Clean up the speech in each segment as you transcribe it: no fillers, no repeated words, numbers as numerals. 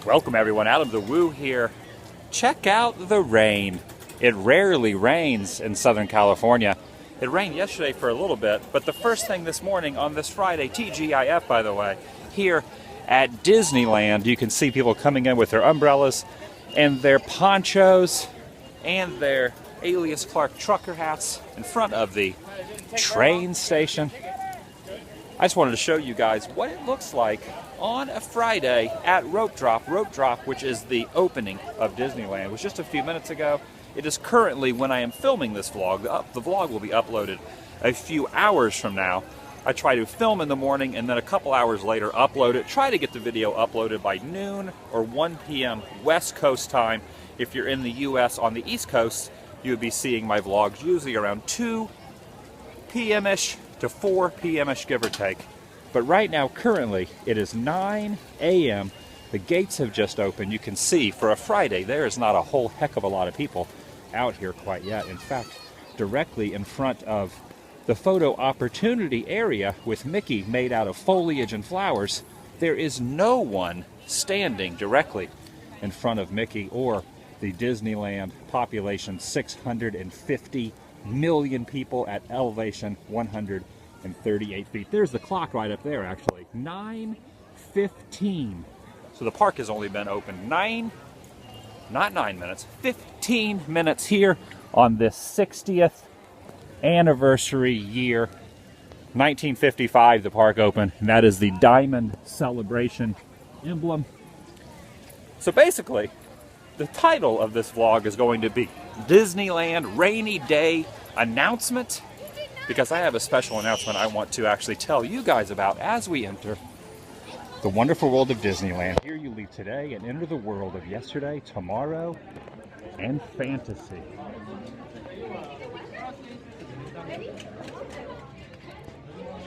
Welcome everyone, TheDailyWoo here. Check out the rain. It rarely rains in Southern California. It rained yesterday for a little bit, but the first thing this morning on this Friday, TGIF by the way, here at Disneyland, you can see people coming in with their umbrellas and their ponchos and their Alias Clark trucker hats in front of the train station. I just wanted to show you guys what it looks like on a Friday at Rope Drop, which is the opening of Disneyland. It was just a few minutes ago. It is currently when I am filming this vlog. The vlog will be uploaded a few hours from now. I try to film in the morning and then a couple hours later upload it. Try to get the video uploaded by noon or 1 p.m. West Coast time. If you're in the U.S. on the East Coast, you would be seeing my vlogs usually around 2 p.m.-ish to 4 p.m.-ish, give or take. But right now, currently, it is 9 a.m. The gates have just opened. You can see, for a Friday, there is not a whole heck of a lot of people out here quite yet. In fact, directly in front of the photo opportunity area with Mickey made out of foliage and flowers, there is no one standing directly in front of Mickey or the Disneyland population, 650 million people at elevation 138 feet. There's the clock right up there, actually. 9:15. So the park has only been open not 9 minutes, 15 minutes here on this 60th anniversary year. 1955 the park opened, and that is the Diamond Celebration emblem. So basically, the title of this vlog is going to be Disneyland Rainy Day Announcement, because I have a special announcement I want to actually tell you guys about as we enter the wonderful world of Disneyland. Here you leave today and enter the world of yesterday, tomorrow, and fantasy.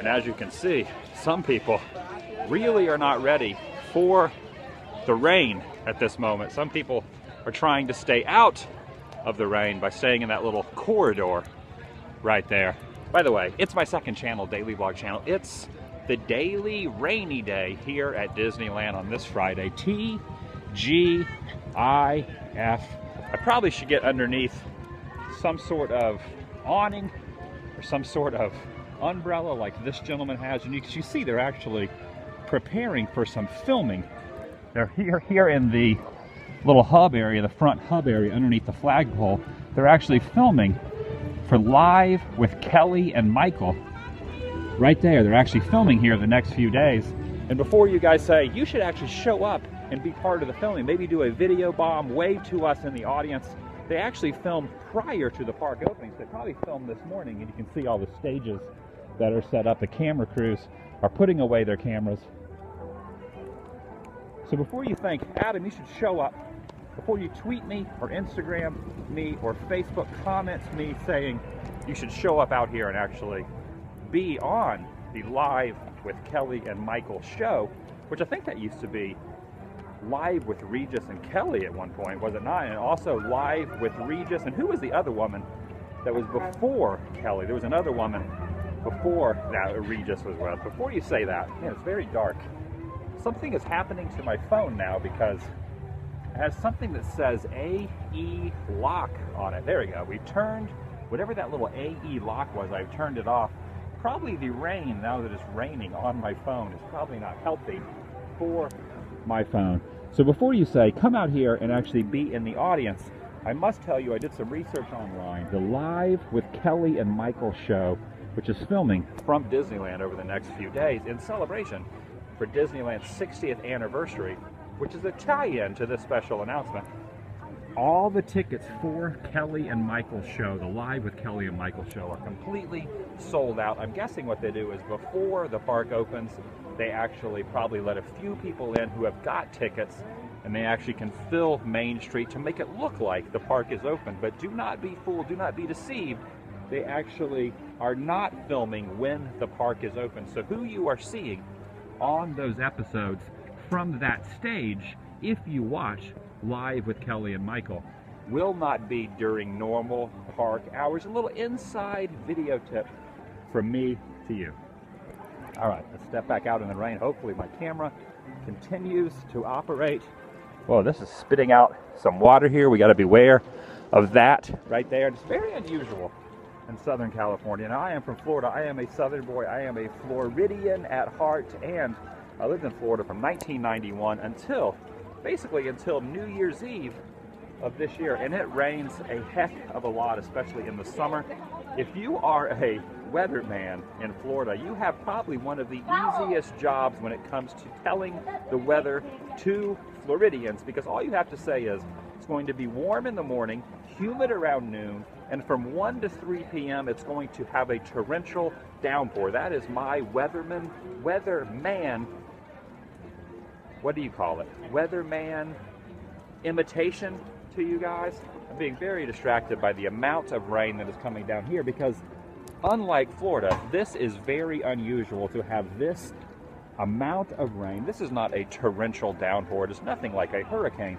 And as you can see, some people really are not ready for the rain at this moment. Some people are trying to stay out of the rain by staying in that little corridor right there. By the way, it's my second channel, daily vlog channel. It's the Daily Rainy Day here at Disneyland on this Friday. TGIF. I probably should get underneath some sort of awning or some sort of umbrella like this gentleman has. And you see they're actually preparing for some filming. They're here in the little hub area, the front hub area underneath the flagpole. They're actually filming for Live with Kelly and Michael. Right there, they're actually filming here the next few days. And before you guys say, you should actually show up and be part of the filming, maybe do a video bomb, wave to us in the audience. They actually filmed prior to the park opening. So they probably filmed this morning, and you can see all the stages that are set up. The camera crews are putting away their cameras. So before you think, Adam, you should show up, before you tweet me or Instagram me or Facebook comments me saying you should show up out here and actually be on the Live with Kelly and Michael show, which I think that used to be Live with Regis and Kelly at one point, was it not? And also Live with Regis, and who was the other woman that was before Kelly? There was another woman before that Regis was with. Before you say that, man, it's very dark. Something is happening to my phone now because it has something that says AE lock on it. There we go. We've turned whatever that little AE lock was, I've turned it off. Probably the rain, now that it's raining on my phone, is probably not healthy for my phone. So before you say, come out here and actually be in the audience, I must tell you I did some research online. The Live with Kelly and Michael show, which is filming from Disneyland over the next few days in celebration for Disneyland's 60th anniversary, which is a tie-in to this special announcement. All the tickets for Kelly and Michael's show, the Live with Kelly and Michael show, are completely sold out. I'm guessing what they do is before the park opens, they actually probably let a few people in who have got tickets, and they actually can fill Main Street to make it look like the park is open. But do not be fooled, do not be deceived. They actually are not filming when the park is open. So who you are seeing on those episodes from that stage, if you watch Live with Kelly and Michael, will not be during normal park hours. A little inside video tip from me to you. All right, let's step back out in the rain. Hopefully my camera continues to operate Whoa, this is spitting out some water here. We got to beware of that right there. It's very unusual in Southern California. Now, I am from Florida. I am a Southern boy. I am a Floridian at heart, and I lived in Florida from 1991 basically until New Year's Eve of this year, and it rains a heck of a lot, especially in the summer. If you are a weatherman in Florida, you have probably one of the easiest jobs when it comes to telling the weather to Floridians, because all you have to say is it's going to be warm in the morning, humid around noon, and from 1 to 3 p.m. it's going to have a torrential downpour. That is my weatherman, what do you call it? Weatherman imitation to you guys. I'm being very distracted by the amount of rain that is coming down here, because unlike Florida, this is very unusual to have this amount of rain. This is not a torrential downpour. It is nothing like a hurricane.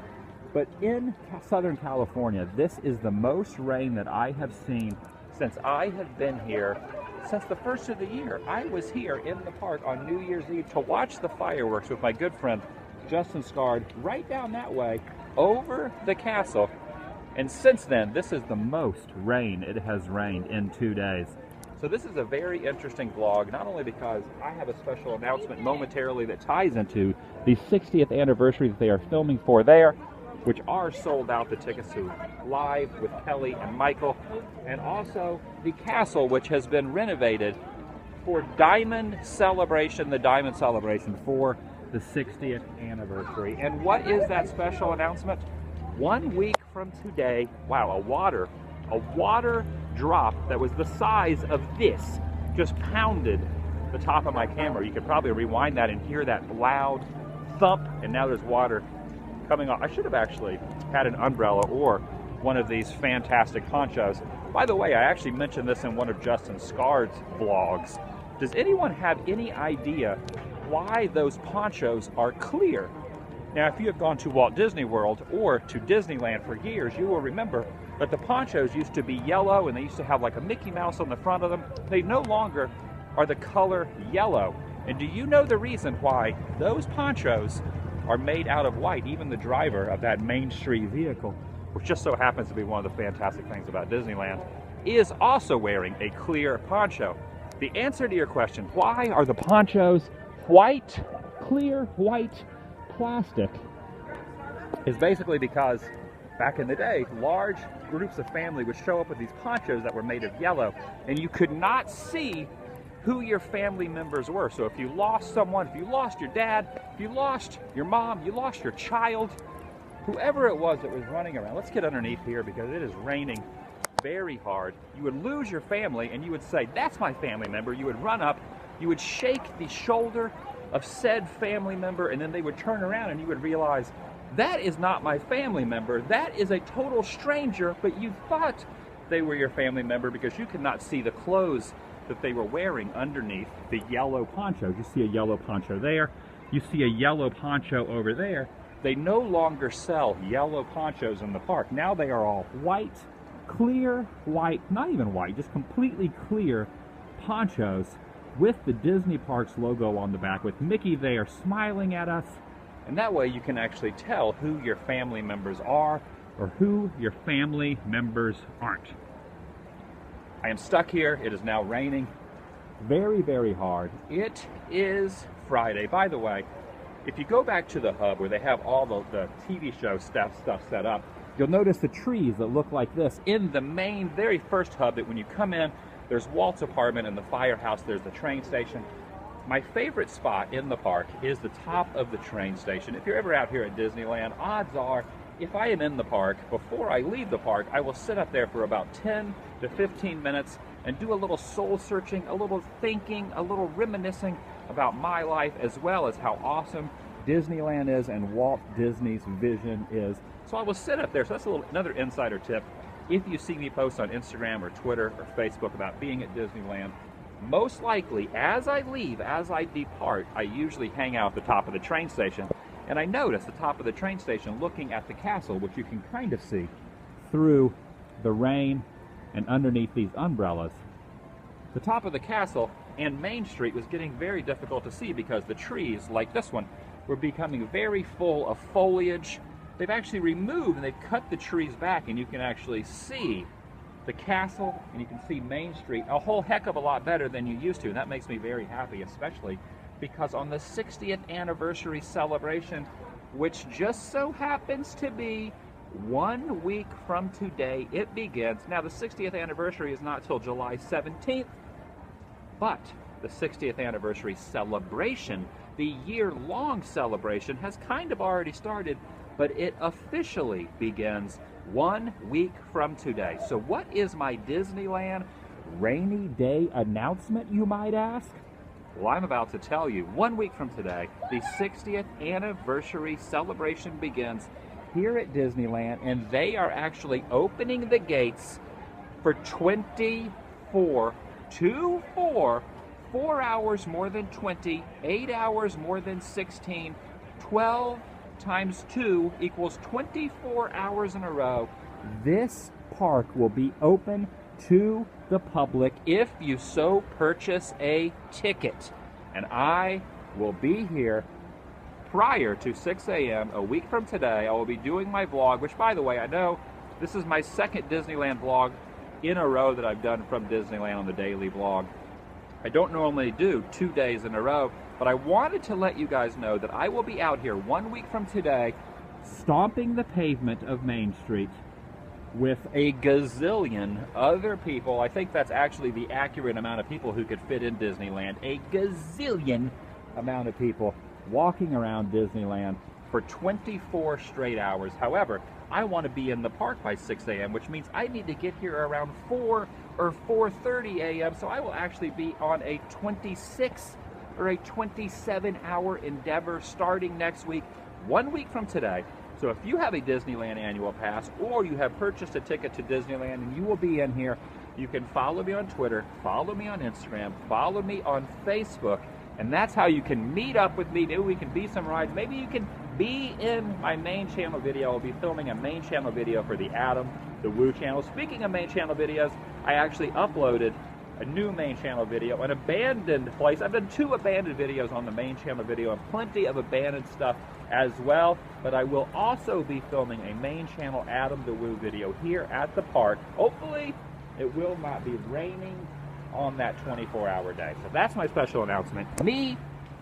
But in Southern California, this is the most rain that I have seen since I have been here since the first of the year. I was here in the park on New Year's Eve to watch the fireworks with my good friend Justin Scard right down that way over the castle. And since then, this is the most rain it has rained in 2 days. So this is a very interesting vlog, not only because I have a special announcement momentarily that ties into the 60th anniversary that they are filming for there, which are sold out, the tickets to Live with Kelly and Michael, and also the castle, which has been renovated for Diamond Celebration, the Diamond Celebration for the 60th anniversary. And what is that special announcement? 1 week from today, wow, a water drop that was the size of this just pounded the top of my camera. You could probably rewind that and hear that loud thump, and now there's water coming off. I should have actually had an umbrella or one of these fantastic ponchos. By the way, I actually mentioned this in one of Justin Scard's vlogs. Does anyone have any idea why those ponchos are clear? Now, if you have gone to Walt Disney World or to Disneyland for years, you will remember that the ponchos used to be yellow, and they used to have like a Mickey Mouse on the front of them. They no longer are the color yellow. And do you know the reason why those ponchos are made out of white? Even the driver of that Main Street vehicle, which just so happens to be one of the fantastic things about Disneyland, is also wearing a clear poncho. The answer to your question, why are the ponchos white, clear white plastic, is basically because back in the day, large groups of family would show up with these ponchos that were made of yellow, and you could not see who your family members were. So if you lost someone, if you lost your dad, if you lost your mom, you lost your child, whoever it was that was running around. Let's get underneath here because it is raining very hard. You would lose your family and you would say, that's my family member. You would run up, you would shake the shoulder of said family member, and then they would turn around and you would realize, that is not my family member. That is a total stranger, but you thought they were your family member because you could not see the clothes that they were wearing underneath the yellow ponchos. You see a yellow poncho there. You see a yellow poncho over there. They no longer sell yellow ponchos in the park. Now they are all white, clear white, not even white, just completely clear ponchos with the Disney Parks logo on the back, with Mickey there smiling at us. And that way you can actually tell who your family members are or who your family members aren't. I am stuck here. It is now raining very, very hard. It is Friday. By the way, if you go back to the hub where they have all the TV show stuff set up, you'll notice the trees that look like this in the main, very first hub. That when you come in, there's Walt's apartment and the firehouse, there's the train station. My favorite spot in the park is the top of the train station. If you're ever out here at Disneyland, odds are, if I am in the park, before I leave the park, I will sit up there for about 10 to 15 minutes and do a little soul searching, a little thinking, a little reminiscing about my life, as well as how awesome Disneyland is and Walt Disney's vision is. So I will sit up there. So that's another insider tip. If you see me post on Instagram or Twitter or Facebook about being at Disneyland, most likely as I leave, as I depart, I usually hang out at the top of the train station. And I notice the top of the train station looking at the castle, which you can kind of see through the rain and underneath these umbrellas. The top of the castle and Main Street was getting very difficult to see because the trees, like this one, were becoming very full of foliage they've actually removed and they've cut the trees back, and you can actually see the castle and you can see Main Street a whole heck of a lot better than you used to. And that makes me very happy, especially because on the 60th anniversary celebration, which just so happens to be 1 week from today, it begins. Now, the 60th anniversary is not till July 17th, but the 60th anniversary celebration, the year-long celebration, has kind of already started, but it officially begins 1 week from today. So what is my Disneyland rainy day announcement, you might ask? Well, I'm about to tell you. 1 week from today, the 60th anniversary celebration begins here at Disneyland, and they are actually opening the gates for 4 hours more than 20, 8 hours more than 16, 12 times 2 equals 24 hours in a row. This park will be open to the public if you so purchase a ticket. And I will be here prior to 6 a.m. a week from today. I will be doing my vlog, which, by the way, I know this is my second Disneyland vlog in a row that I've done from Disneyland on the daily vlog. I don't normally do 2 days in a row, but I wanted to let you guys know that I will be out here 1 week from today, stomping the pavement of Main Street with a gazillion other people. I think that's actually the accurate amount of people who could fit in Disneyland. A gazillion amount of people walking around Disneyland for 24 straight hours. However, I want to be in the park by 6 a.m., which means I need to get here around 4 or 4:30 a.m. So I will actually be on a 26 or a 27-hour endeavor starting next week, 1 week from today. So if you have a Disneyland annual pass, or you have purchased a ticket to Disneyland and you will be in here, you can follow me on Twitter, follow me on Instagram, follow me on Facebook, and that's how you can meet up with me. Maybe we can be some rides. Maybe you can be in my main channel video. I'll be filming a main channel video for the TheDailyWoo channel. Speaking of main channel videos, I actually uploaded a new main channel video, an abandoned place. I've done 2 abandoned videos on the main channel video and plenty of abandoned stuff as well, but I will also be filming a main channel TheDailyWoo video here at the park. Hopefully it will not be raining on that 24-hour day. So that's my special announcement. Me,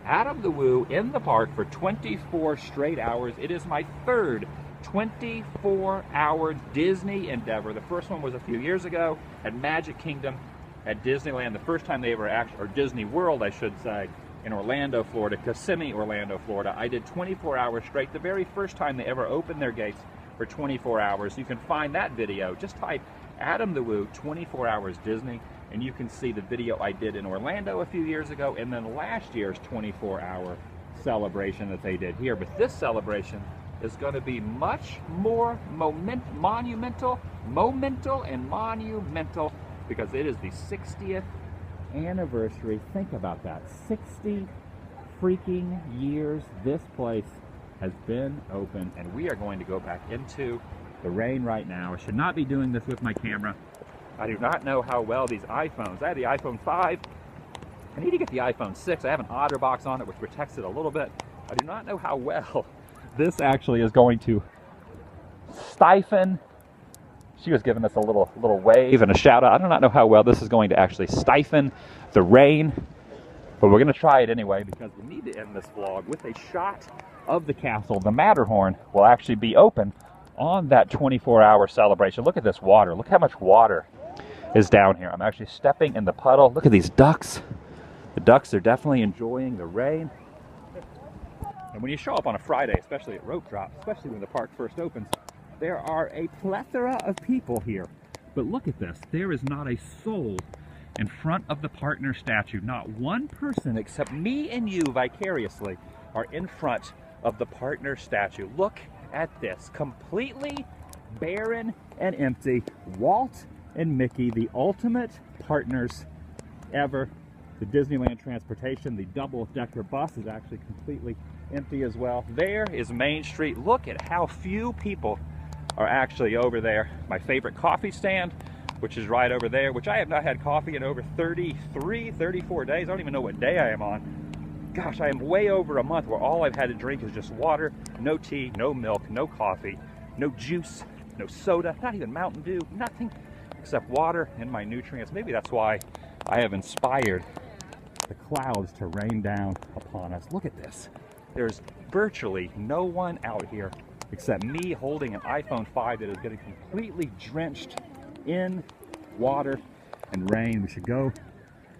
TheDailyWoo, in the park for 24 straight hours. It is my third 24-hour Disney endeavor. The first one was a few years ago at Magic Kingdom at Disneyland, the first time they ever actually, or Disney World, I should say, in Orlando, Florida, Kissimmee, Orlando, Florida. I did 24 hours straight, the very first time they ever opened their gates for 24 hours. You can find that video. Just type TheDailyWoo 24 hours Disney, and you can see the video I did in Orlando a few years ago, and then last year's 24-hour celebration that they did here. But this celebration is going to be much more monumental, because it is the 60th anniversary. Think about that. 60 freaking years this place has been open, and we are going to go back into the rain right now. I should not be doing this with my camera. I do not know how well these iPhones. I have the iPhone 5. I need to get the iPhone 6. I have an OtterBox on it, which protects it a little bit. I do not know how well this actually is going to stifle. She was giving us a little wave and a shout out. I do not know how well this is going to actually stifle the rain, but we're going to try it anyway, because we need to end this vlog with a shot of the castle. The Matterhorn will actually be open on that 24-hour celebration. Look at this water. Look how much water is down here. I'm actually stepping in the puddle. Look at these ducks. The ducks are definitely enjoying the rain. And when you show up on a Friday, especially at rope drop, especially when the park first opens, there are a plethora of people here. But look at this. There is not a soul in front of the partner statue. Not one person except me and you vicariously are in front of the partner statue. Look at this. Completely barren and empty. Walt and Mickey, the ultimate partners ever. The Disneyland Transportation, the double-decker bus, is actually completely empty as well. There is Main Street. Look at how few people are actually over there. My favorite coffee stand, which is right over there, which I have not had coffee in over 34 days. I don't even know what day I am on. gosh, I am way over a month where all I've had to drink is just water, no tea, no milk, no coffee, no juice, no soda, not even Mountain Dew, nothing except water and my nutrients. Maybe that's why I have inspired the clouds to rain down upon us. Look at this. There's virtually no one out here except me holding an iPhone 5 that is getting completely drenched in water and rain. We should go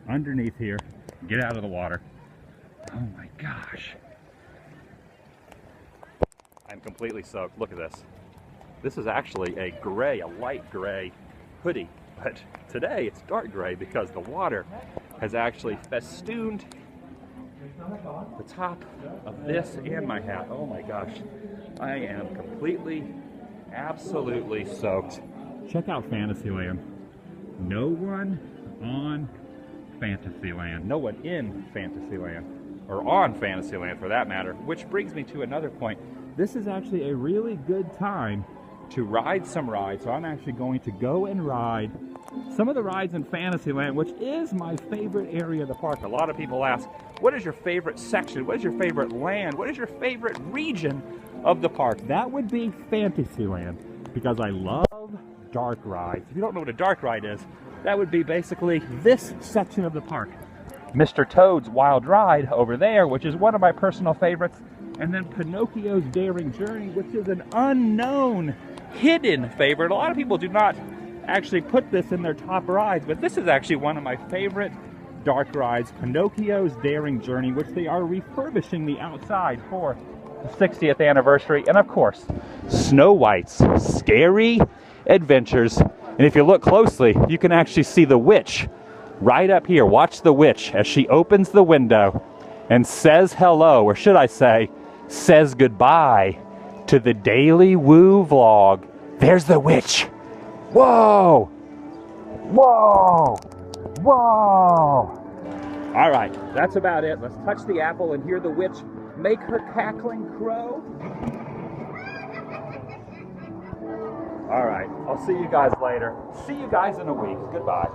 underneath here, get out of the water. Oh my gosh. I'm completely soaked. Look at this. This is actually a gray, a light gray hoodie, but today it's dark gray because the water has actually festooned the top of this and my hat. Oh my gosh. I am completely, absolutely soaked. Check out Fantasyland. No one on Fantasyland. No one in Fantasyland. Or on Fantasyland for that matter. Which brings me to another point. This is actually a really good time to ride some rides. So I'm actually going to go and ride some of the rides in Fantasyland, which is my favorite area of the park. A lot of people ask, what is your favorite section? What is your favorite land? What is your favorite region of the park? That would be Fantasyland, because I love dark rides. If you don't know what a dark ride is, that would be basically this section of the park. Mr. Toad's Wild Ride over there, which is one of my personal favorites, and then Pinocchio's Daring Journey, which is an unknown, hidden favorite. A lot of people do not actually put this in their top rides, but this is actually one of my favorite dark rides, Pinocchio's Daring Journey, which they are refurbishing the outside for the 60th anniversary. And of course, Snow White's Scary Adventures. And if you look closely, you can actually see the witch right up here. Watch the witch as she opens the window and says hello, or should I say, says goodbye to the TheDailyWoo vlog. There's the witch. Whoa! Whoa! Whoa! All right, that's about it. Let's touch the apple and hear the witch make her cackling crow. All right, I'll see you guys later. See you guys in a week. Goodbye.